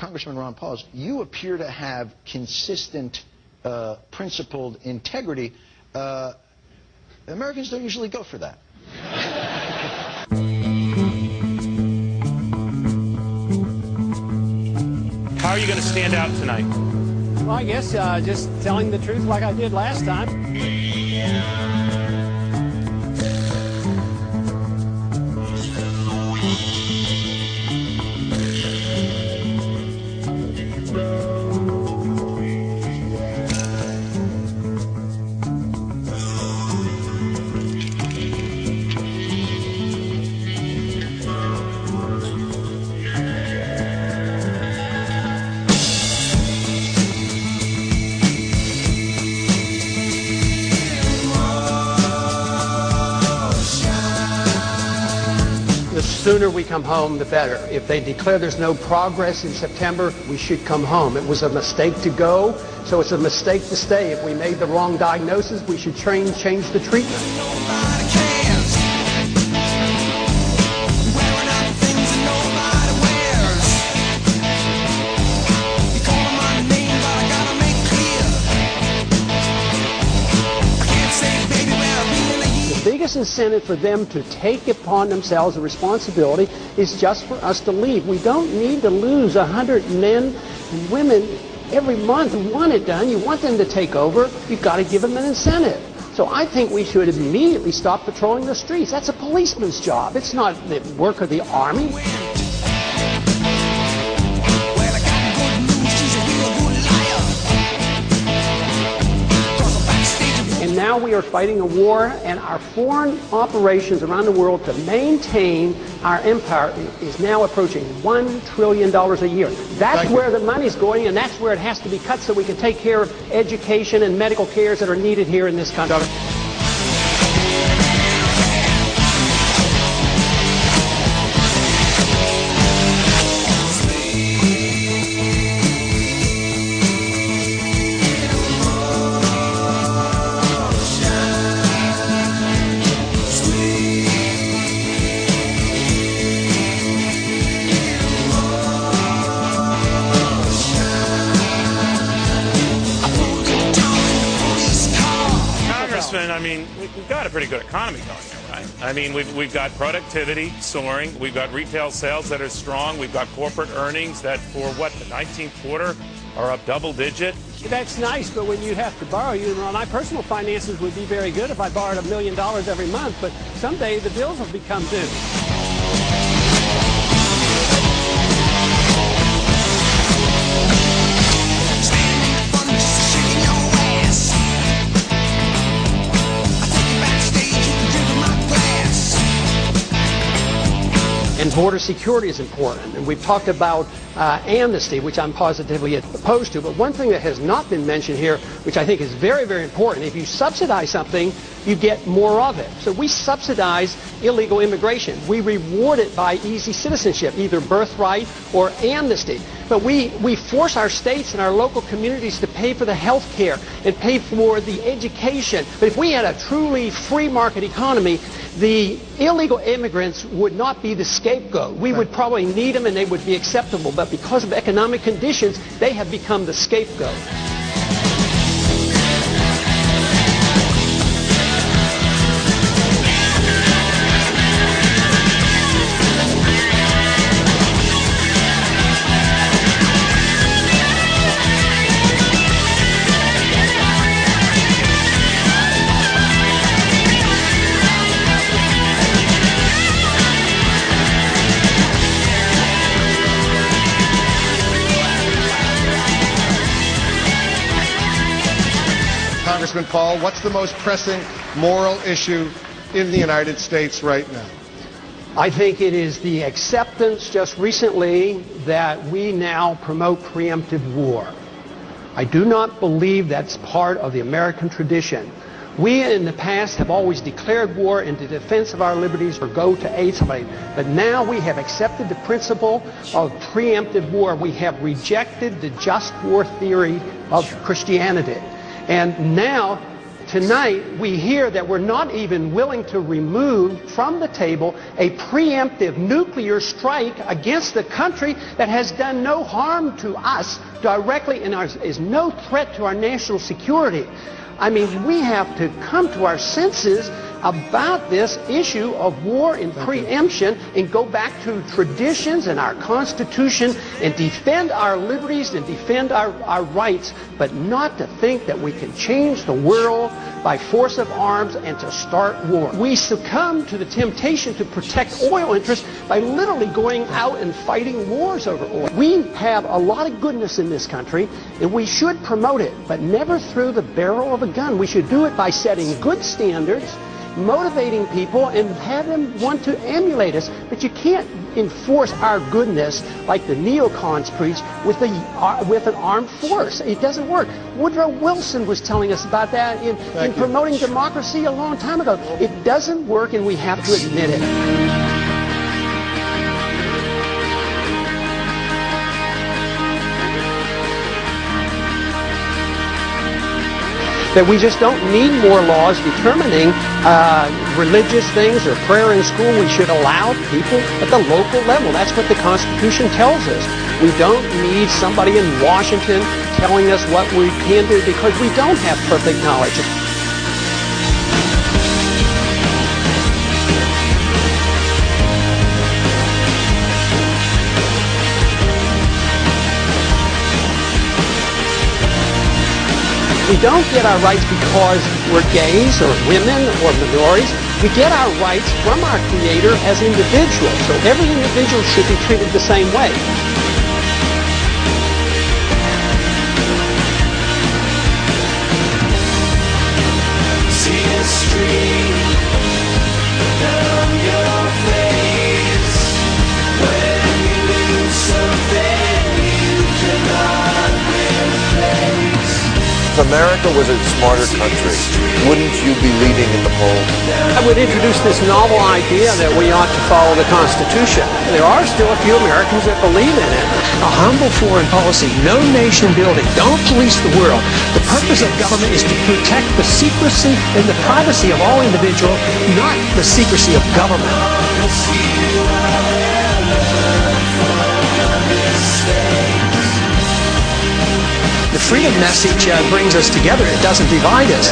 Congressman Ron Paul, you appear to have consistent, principled integrity. Americans don't usually go for that. How are you going to stand out tonight? Well, I guess just telling the truth like I did last time. The sooner we come home, the better. If they declare there's no progress in September, we should come home. It was a mistake to go, so it's a mistake to stay. If we made the wrong diagnosis, we should change the treatment. The biggest incentive for them to take upon themselves the responsibility is just for us to leave. We don't need to lose 100 men and women every month who want it done. You want them to take over, you've got to give them an incentive. So I think we should immediately stop patrolling the streets. That's a policeman's job. It's not the work of the army. And now we are fighting a war, and our foreign operations around the world to maintain our empire is now approaching $1 trillion a year. That's where the money's going, and that's where it has to be cut so we can take care of education and medical cares that are needed here in this country. I mean, we've got a pretty good economy going now, right? I mean, we've got productivity soaring. We've got retail sales that are strong. We've got corporate earnings that, for what, the 19th quarter are up double digit. That's nice, but when you have to borrow, my personal finances would be very good if I borrowed $1 million every month, but someday the bills will become due. And border security is important. And we've talked about amnesty, which I'm positively opposed to. But one thing that has not been mentioned here, which I think is very, very important, if you subsidize something, you get more of it. So we subsidize illegal immigration. We reward it by easy citizenship, either birthright or amnesty. But we force our states and our local communities to pay for the health care and pay for the education. But if we had a truly free market economy, the illegal immigrants would not be the scapegoat. We would probably need them and they would be acceptable. But because of economic conditions, they have become the scapegoat. Congressman Paul, what's the most pressing moral issue in the United States right now? I think it is the acceptance just recently that we now promote preemptive war. I do not believe that's part of the American tradition. We in the past have always declared war in the defense of our liberties or go to aid somebody. But now we have accepted the principle of preemptive war. We have rejected the just war theory of Christianity. And now tonight we hear that we're not even willing to remove from the table a preemptive nuclear strike against the country that has done no harm to us directly and is no threat to our national security. I mean, we have to come to our senses about this issue of war and preemption and go back to traditions and our Constitution and defend our liberties and defend our rights, but not to think that we can change the world by force of arms and to start war. We succumb to the temptation to protect oil interests by literally going out and fighting wars over oil. We have a lot of goodness in this country and we should promote it, but never through the barrel of a gun. We should do it by setting good standards, motivating people, and have them want to emulate us. But you can't enforce our goodness like the neocons preach with an armed force. It doesn't work. Woodrow Wilson was telling us about that in promoting democracy a long time ago. It doesn't work, and we have to admit it. That we just don't need more laws determining religious things or prayer in school. We should allow people at the local level. That's what the Constitution tells us. We don't need somebody in Washington telling us what we can do because we don't have perfect knowledge. We don't get our rights because we're gays or women or minorities. We get our rights from our Creator as individuals. So every individual should be treated the same way. See a stream down your face when you lose something you cannot replace. If America was a smarter country, wouldn't you be leading in the polls? I would introduce this novel idea that we ought to follow the Constitution. There are still a few Americans that believe in it. A humble foreign policy, no nation building, don't police the world. The purpose of government is to protect the secrecy and the privacy of all individuals, not the secrecy of government. The freedom message brings us together. It doesn't divide us.